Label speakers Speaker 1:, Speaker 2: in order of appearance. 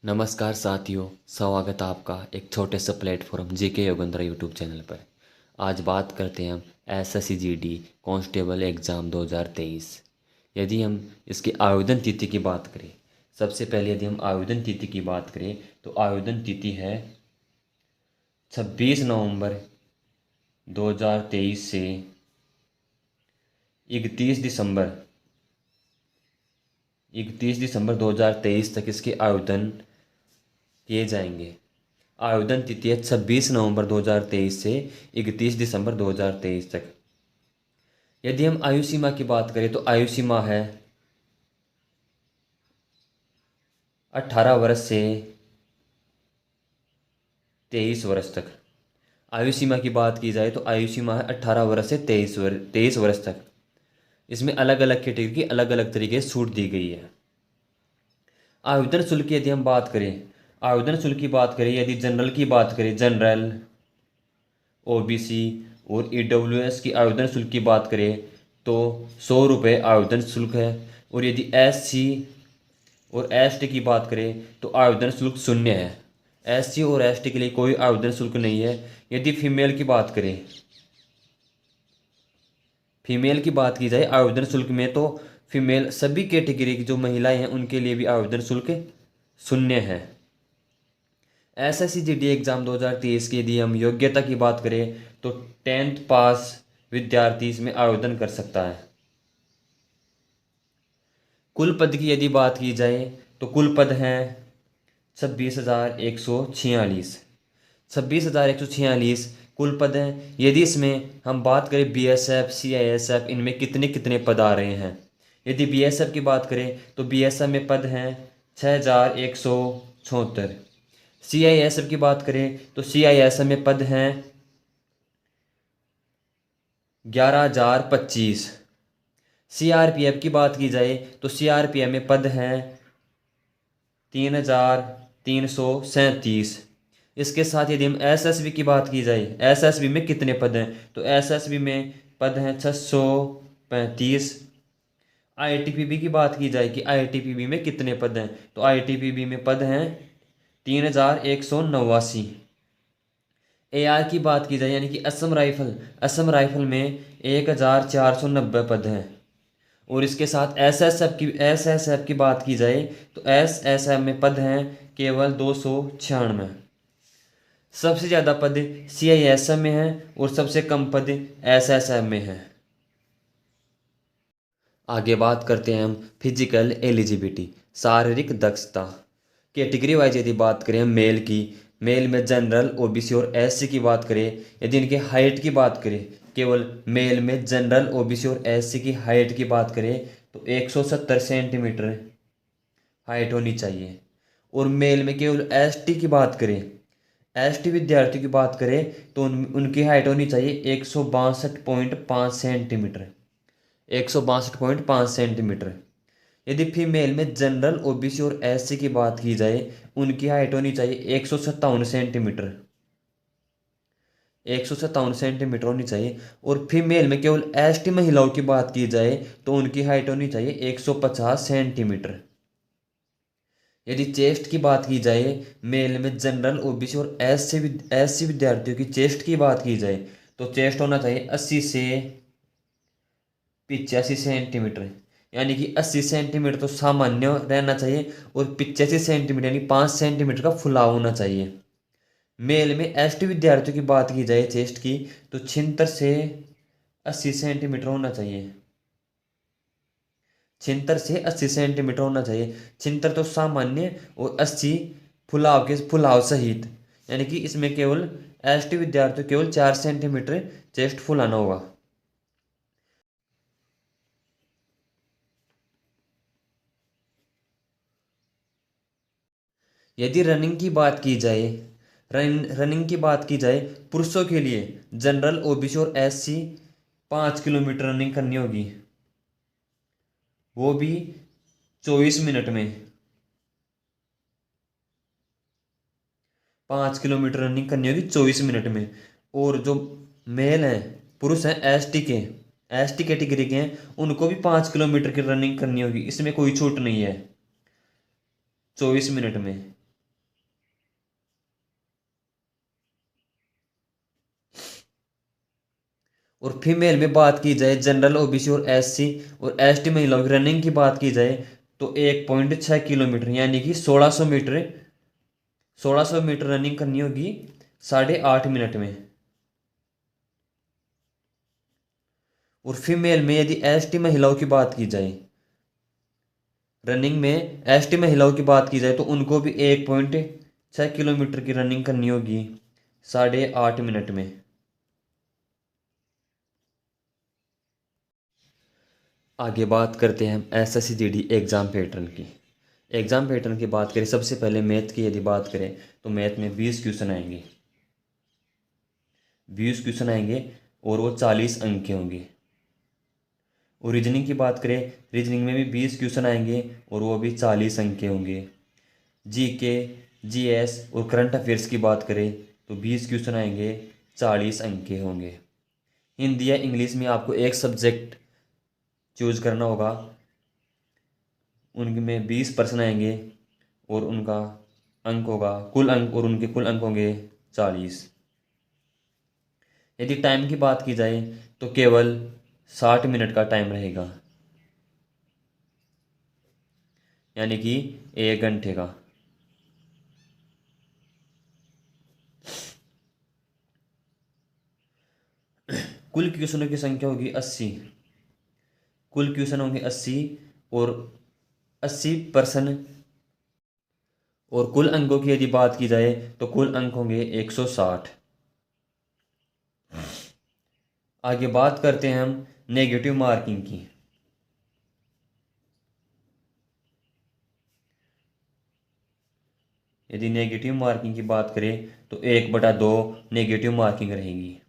Speaker 1: नमस्कार साथियों, स्वागत है आपका एक छोटे से platform GK Yogendra YouTube channel पर। आज बात करते हैं हम एसएससी जीडी कांस्टेबल एग्ज़ाम 2023। यदि हम इसकी आवेदन तिथि की बात करें, सबसे पहले यदि हम आवेदन तिथि की बात करें तो आवेदन तिथि है 26 नवंबर 2023 से 31 दिसंबर 2023 तक इसके आवेदन किए जाएंगे। आवेदन तिथि है 26 नवंबर 2023 से 31 दिसंबर 2023 तक। यदि हम आयु सीमा की बात करें तो आयु सीमा है 18 वर्ष से 23 वर्ष तक। आयु सीमा की बात की जाए तो आयु सीमा है 18 वर्ष से 23 वर्ष तक। इसमें अलग अलग कैटेगरी की अलग अलग तरीके से छूट दी गई है। आवेदन शुल्क की यदि हम बात करें, आवेदन शुल्क की बात करें, यदि जनरल की बात करें, जनरल, ओबीसी और ईडब्ल्यूएस की आवेदन शुल्क की बात करें तो 100 रुपये आवेदन शुल्क है। और यदि एससी और एसटी की बात करें तो आवेदन शुल्क शून्य है। एससी और एसटी के लिए कोई आवेदन शुल्क नहीं है। यदि फीमेल की बात की जाए आवेदन शुल्क में तो फीमेल सभी कैटेगरी की जो महिलाएं हैं उनके लिए भी आवेदन शुल्क शून्य है। एसएससी जीडी एग्ज़ाम 2023 की यदि हम योग्यता की बात करें तो 10th पास विद्यार्थी इसमें आवेदन कर सकता है। कुल पद की यदि बात की जाए तो कुल पद हैं 26,146। 26,146 कुल पद हैं। यदि इसमें हम बात करें बीएसएफ, सीआईएसएफ, इनमें कितने कितने पद आ रहे हैं। यदि बीएसएफ की बात करें तो बीएसएफ में पद हैं 6,176। सीआईएसएफ की बात करें तो सीआईएसएफ में पद हैं 11,025। सीआरपीएफ की बात की जाए तो सीआरपीएफ में पद हैं 3,337। इसके साथ यदि हम एसएसबी की बात की जाए, एसएसबी में कितने पद हैं तो एसएसबी में पद हैं 635। आईटीपीबी की बात की जाए कि आईटीपीबी में कितने पद हैं तो आईटीपीबी में पद हैं 3,189। एआर की बात की जाए यानी कि असम राइफल में 1,490 पद हैं। और इसके साथ एसएसएफ की बात की जाए तो एसएसएफ में पद हैं केवल 296। सबसे ज़्यादा पद सीआईएसएफ में हैं और सबसे कम पद एसएसएफ में हैं। आगे बात करते हैं हम फिजिकल एलिजिबिलिटी, शारीरिक दक्षता कैटेगरी वाइज। यदि बात करें मेल में जनरल, ओबीसी और एससी की बात करें, यदि इनके हाइट की बात करें, केवल मेल में जनरल, ओबीसी और एससी की हाइट की बात करें तो 170 सेंटीमीटर हाइट होनी चाहिए। और मेल में केवल एसटी की बात करें, एसटी विद्यार्थियों की बात करें तो उनकी हाइट होनी चाहिए 162.5 सेंटीमीटर। 162.5 सेंटीमीटर। यदि फीमेल में जनरल, ओबीसी और एससी की बात की जाए उनकी हाइट होनी चाहिए 157 सेंटीमीटर। 157 सेंटीमीटर होनी चाहिए। और फीमेल में केवल एसटी महिलाओं की बात की जाए तो उनकी हाइट होनी चाहिए 150 सेंटीमीटर। यदि चेस्ट की बात की जाए, मेल में जनरल, ओबीसी और एससी विद्यार्थियों की चेस्ट की बात की जाए तो चेस्ट होना चाहिए 80 से 85 सेंटीमीटर। यानी कि 80 सेंटीमीटर तो सामान्य रहना चाहिए और 85 सेंटीमीटर यानी 5 सेंटीमीटर का फुलाव होना चाहिए। मेल में एसटी विद्यार्थियों की बात की जाए चेस्ट की तो 76 से 80 सेंटीमीटर होना चाहिए। 76 से 80 सेंटीमीटर होना चाहिए। 76 तो सामान्य और 80 फुलाव सहित। यानी कि इसमें केवल एसटी विद्यार्थियों केवल 4 सेंटीमीटर चेस्ट फुलाना होगा। यदि रनिंग की बात की जाए, रनिंग की बात की जाए पुरुषों के लिए जनरल, ओबीसी और एससी 5 किलोमीटर रनिंग करनी होगी, वो भी 24 मिनट में। 5 किलोमीटर रनिंग करनी होगी 24 मिनट में। और जो मेल हैं, पुरुष हैं एसटी कैटेगरी के हैं, उनको भी 5 किलोमीटर की रनिंग करनी होगी। इसमें कोई छूट नहीं है 24 मिनट में। और फीमेल में बात की जाए जनरल ओबीसी और एससी और एसटी महिलाओं की रनिंग की बात की जाए तो 1.6 किलोमीटर यानी कि 1600 मीटर, 1600 मीटर रनिंग करनी होगी 8.5 मिनट में। और फीमेल में यदि एसटी महिलाओं की बात की जाए, रनिंग में एसटी महिलाओं की बात की जाए तो उनको भी 1.6 किलोमीटर की रनिंग करनी होगी 8.5 मिनट में। आगे बात करते हैं हम एसएससी जीडी एग्ज़ाम पैटर्न की। एग्ज़ाम पैटर्न की बात करें, सबसे पहले मैथ की यदि बात करें तो मैथ में 20 क्वेश्चन आएंगे, 20 क्वेश्चन आएंगे और वो 40 अंक के होंगे। और रीजनिंग की बात करें, रीजनिंग में भी 20 क्वेश्चन आएंगे और वो भी 40 अंक के होंगे। जीके, जीएस और करंट अफेयर्स की बात करें तो 20 क्वेश्चन आएंगे, 40 अंक के होंगे। हिंदी या इंग्लिश में आपको एक सब्जेक्ट चूज करना होगा, उनमें 20 प्रश्न आएंगे और उनका अंक होगा कुल अंक, और उनके कुल अंक होंगे 40। यदि टाइम की बात की जाए तो केवल 60 मिनट का टाइम रहेगा, यानी कि 1 घंटे का। कुल क्वेश्चनों की संख्या होगी 80, कुल क्वेश्चन होंगे 80 और 80%। और कुल अंकों की यदि बात की जाए तो कुल अंक होंगे 160। आगे बात करते हैं हम नेगेटिव मार्किंग की। यदि नेगेटिव मार्किंग की बात करें तो 1/2 नेगेटिव मार्किंग रहेगी।